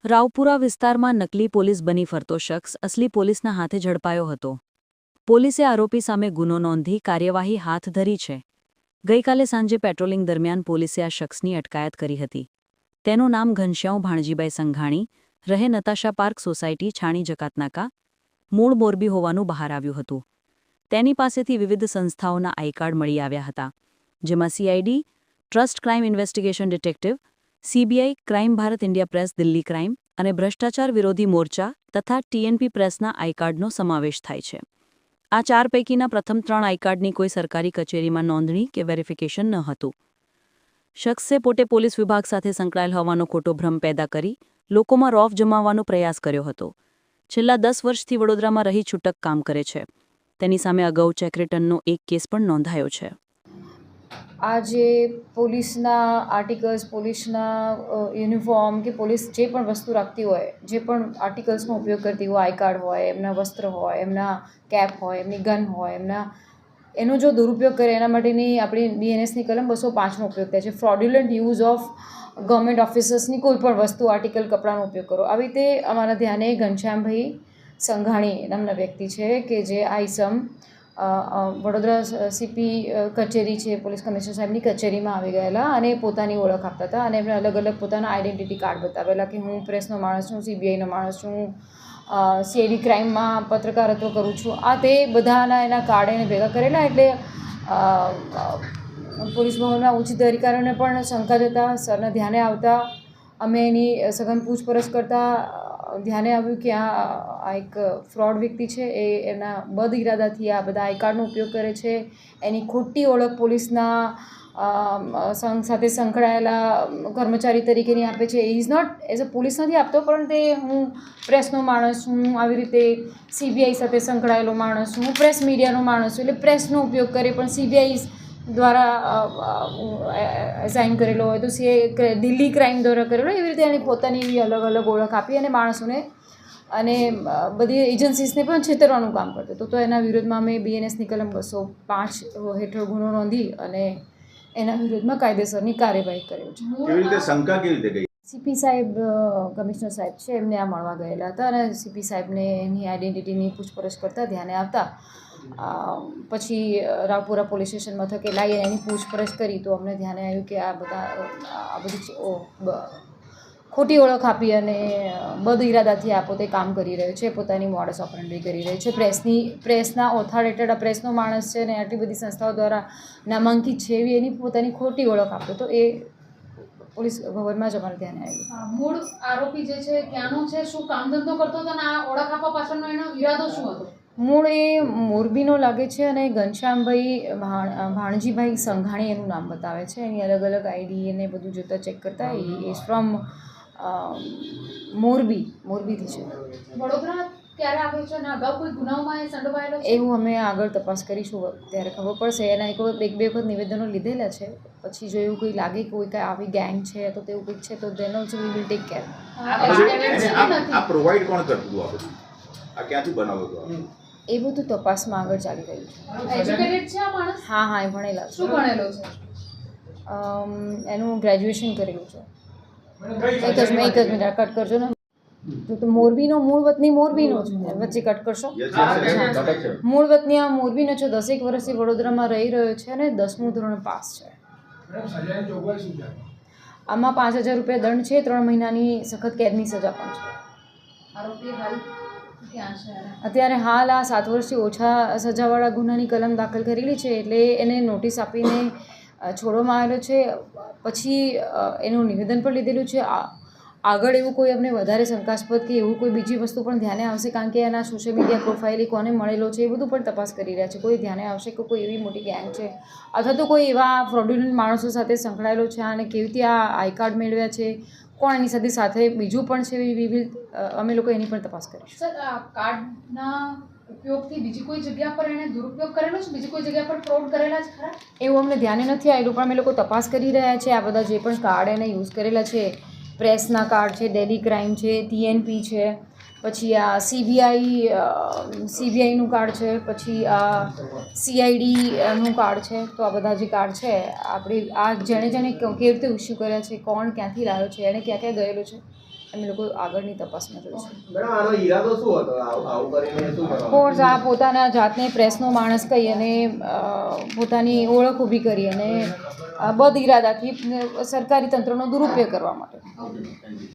રાવપુરા વિસ્તારમાં નકલી પોલીસ બની ફરતો શખ્સ અસલી પોલીસના હાથે ઝડપાયો હતો. પોલીસે આરોપી સામે ગુનો નોંધી કાર્યવાહી હાથ ધરી છે. ગઈકાલે સાંજે પેટ્રોલિંગ દરમિયાન પોલીસે આ શખ્સની અટકાયત કરી હતી. તેનું નામ ઘનશ્યામ ભાણજીભાઈ સંઘાણી, રહે નતાશા પાર્ક સોસાયટી, છાણી જકાતનાકા, મૂળ મોરબી હોવાનું બહાર આવ્યું હતું. તેની પાસેથી વિવિધ સંસ્થાઓના આઈ કાર્ડ મળી આવ્યા હતા, જેમાં CID, trust crime investigation detective, CBI, crime Bharat India press Delhi crime અને ભ્રષ્ટાચાર વિરોધી મોરચા તથા ટીએનપી પ્રેસના આઈ કાર્ડનો સમાવેશ થાય છે. આ 4 પૈકીના પ્રથમ 3 આઈ કાર્ડની કોઈ સરકારી કચેરીમાં નોંધણી કે વેરિફિકેશન ન હતું. શખ્સે પોતે પોલીસ વિભાગ સાથે સંકળાયેલ હોવાનો ખોટો ભ્રમ પેદા કરી લોકોમાં રોફ જમાવવાનો પ્રયાસ કર્યો હતો. છેલ્લા 10 વર્ષથી વડોદરામાં રહી છૂટક કામ કરે છે. તેની સામે અગાઉ ચેક રિટર્નનો એક કેસ પણ નોંધાયો છે. આ જે પોલીસના આર્ટિકલ્સ, પોલીસના યુનિફોર્મ કે પોલીસ જે પણ વસ્તુ રાખતી હોય, જે પણ આર્ટિકલ્સનો ઉપયોગ કરતી હોય, આઈ કાર્ડ હોય, એમના વસ્ત્ર હોય, એમના કેપ હોય, એમની ગન હોય, એનો જો દુરુપયોગ કરે એના માટેની આપણી બીએનએસની કલમ 205નો ઉપયોગ થાય છે. ફ્રોડ્યુલન્ટ યુઝ ઓફ ગવર્મેન્ટ ઓફિસર્સની કોઈ પણ વસ્તુ, આર્ટિકલ, કપડાનો ઉપયોગ કરો. આવી રીતે અમારા ધ્યાને ઘનશ્યામભાઈ સંઘાણી નામના વ્યક્તિ છે કે જે આ ઇસમ વડોદરા સીપી કચેરી છે, પોલીસ કમિશનર સાહેબની કચેરીમાં આવી ગયેલા અને પોતાની ઓળખ આપતા હતા અને એમને અલગ અલગ પોતાના આઈડેન્ટિટી કાર્ડ બતાવેલા કે હું પ્રેસનો માણસ છું, સીબીઆઈનો માણસ છું, સીઆઈડી ક્રાઇમમાં પત્રકારત્વ કરું છું. આ તે બધાના એના કાર્ડ એને ભેગા કરેલા. એટલે પોલીસ ભવનના ઉચ્ચ અધિકારીઓને પણ શંકા જતા સરના ધ્યાને આવતા અમે એની સઘન પૂછપરછ કરતા ધ્યાને આવ્યું કે આ એક ફ્રોડ વ્યક્તિ છે. એ એના બદ ઇરાદાથી આ બધા આઈ કાર્ડનો ઉપયોગ કરે છે. એની ખોટી ઓળખ પોલીસના સંઘ સાથે સંકળાયેલા કર્મચારી તરીકેની આપે છે. Is not as a police નથી આપતો, પણ તે હું પ્રેસનો માણસ છું, આવી રીતે સીબીઆઈ સાથે સંકળાયેલો માણસ છું, હું પ્રેસ મીડિયાનો માણસ છું. એટલે પ્રેસનો ઉપયોગ કરે, પણ સીબીઆઈ દ્વારા એસાઇન કરેલો હોય તો સીઆઈ દિલ્હી ક્રાઇમ દ્વારા કરેલો, એવી રીતે એની પોતાની એવી અલગ અલગ ઓળખ આપી અને માણસોને અને બધી એજન્સીસને પણ છેતરવાનું કામ કરતો હતો. તો એના વિરુદ્ધમાં અમે બીએનએસની કલમ 205 હેઠળ ગુનો નોંધી અને એના વિરુદ્ધમાં કાયદેસરની કાર્યવાહી કરેલ છે. કેવી રીતે શંકા કેવી રીતે ગઈ? સીપી સાહેબ, કમિશનર સાહેબ છે, એમને આ મળવા ગયેલા હતા અને સીપી સાહેબને એની આઈડેન્ટિટીની પૂછપરછ કરતા ધ્યાને આવતા પછી રાવપુરા પોલીસ સ્ટેશન મથકે લાવી એની પૂછપરછ કરી તો અમને ધ્યાને આવ્યું કે આ બધી ખોટી ઓળખ આપી અને બદ ઇરાદાથી આ પોતે કામ કરી રહ્યો છે, પોતાની મોડસ ઓપરેન્ડી કરી રહ્યો છે. પ્રેસના ઓથોરિટેડ આ પ્રેસનો માણસ છે અને આટલી બધી સંસ્થાઓ દ્વારા નામાંકિત છે એવી એની પોતાની ખોટી ઓળખ આપતો. તો એ પોલીસ ભવનમાં જ અમારે ધ્યાને આવ્યું. મૂળ આરોપી જે છે ક્યાંનો છે, શું કામ ધંધો કરતો હતો અને આ ઓળખ આપવા પાછળનો એનો ઈરાદો શું હતો? મૂળ એ મોરબીનો લાગે છે અને ઘનશ્યામભાઈ ભાણજીભાઈ સંઘાણી એનું નામ બતાવે છે. એની અલગ અલગ આઈડી અને બધું જોતાં ચેક કરતા એ ઇઝ ફ્રોમ મોરબીથી છે. વડોદરા ક્યારે આવ્યો છે અને અગાઉ કોઈ ગુનાઓમાં એ સંડોવાયેલો છે? એવું અમે આગળ તપાસ કરીશું, ત્યારે ખબર પડશે. એના એક બે વખત નિવેદનો લીધેલા છે. પછી જો એવું કોઈ લાગે કે કોઈ કાંઈ આવી ગેંગ છે તો તેવું કંઈક છે તો then also we will take care. આ પ્રોવાઈડ કોણ કરતું હતું? આ બધું આ ક્યાંથી બનાવતો હતો? એ બધું તપાસમાં આગળ ચાલી રહ્યું છે. એજ્યુકેટેડ છે આ માણસ? હા, એ ભણેલા છે. શું ભણેલો છે? એનું ગ્રેજ્યુએશન કરેલું છે. એક જ મિનિટ કટ કરજો ને. તો મોરબીનો મૂળ વતની મોરબીનો છે, વચ્ચે કટ કરશો. મૂળ વતની આ મોરબીનો છે, 10 વર્ષથી વડોદરામાં રહી રહ્યો છે અને 10મું ધોરણ પાસ છે. આમાં 5,000 રૂપિયા દંડ છે, 3 મહિનાની સખત કેદની સજા પણ છે. આરોપી હાલ ક્યાં છે? અત્યારે હાલ આ 7 વર્ષથી ઓછા સજાવાળા ગુનાની કલમ દાખલ કરેલી છે, એટલે એને નોટિસ આપીને છોડવામાં આવેલો છે. પછી એનું નિવેદન પણ લીધેલું છે. આગળ એવું કોઈ અમને વધારે શંકાસ્પદ કે એવું કોઈ બીજી વસ્તુ પણ ધ્યાને આવશે, કારણ કે એના સોશિયલ મીડિયા પ્રોફાઇલ કોને મળેલો છે એ બધું પણ તપાસ કરી રહ્યા છે. કોઈ ધ્યાને આવશે કે કોઈ એવી મોટી ગેંગ છે અથવા તો કોઈ એવા ફ્રોડ્યુલન્ટ માણસો સાથે સંકળાયેલો છે અને કેવી રીતે આ આઈ કાર્ડ મેળવ્યા છે, કોણ એની સાથે બીજું પણ છે, અમે લોકો એની પણ તપાસ કરીશું. સર, આ કાર્ડના ઉપયોગથી બીજી કોઈ જગ્યા પર એણે દુરુપયોગ કરેલો છે? બીજી કોઈ જગ્યા પર ફ્રોડ કરેલા છે ખરા? એવું અમને ધ્યાને નથી આવેલું, પણ અમે લોકો તપાસ કરી રહ્યા છે. આ બધા જે પણ કાર્ડ એને યુઝ કરેલા છે, પ્રેસના કાર્ડ છે, દિલ્હી ક્રાઇમ છે, ટીએનપી છે, પછી આ સીબીઆઈનું કાર્ડ છે, પછી આ સીઆઈડીનું કાર્ડ છે. તો આ બધા જે કાર્ડ છે આપણે આ જેણે કેવી રીતે ઇસ્યુ કર્યા છે, કોણ ક્યાંથી લાવ્યો છે, એણે ક્યાં ક્યાં ગયેલો છે, અમે લોકો આગળની તપાસમાં જોઈશું. મેડમ આનો ઈરાદો શું હતો? આવું કરીને શું કરવાનું? કોર્સ આ પોતાના જાતને પ્રેસનો માણસ કહી અને પોતાની ઓળખ ઊભી કરી અને બદ ઇરાદાથી સરકારી તંત્રનો દુરુપયોગ કરવા માટે.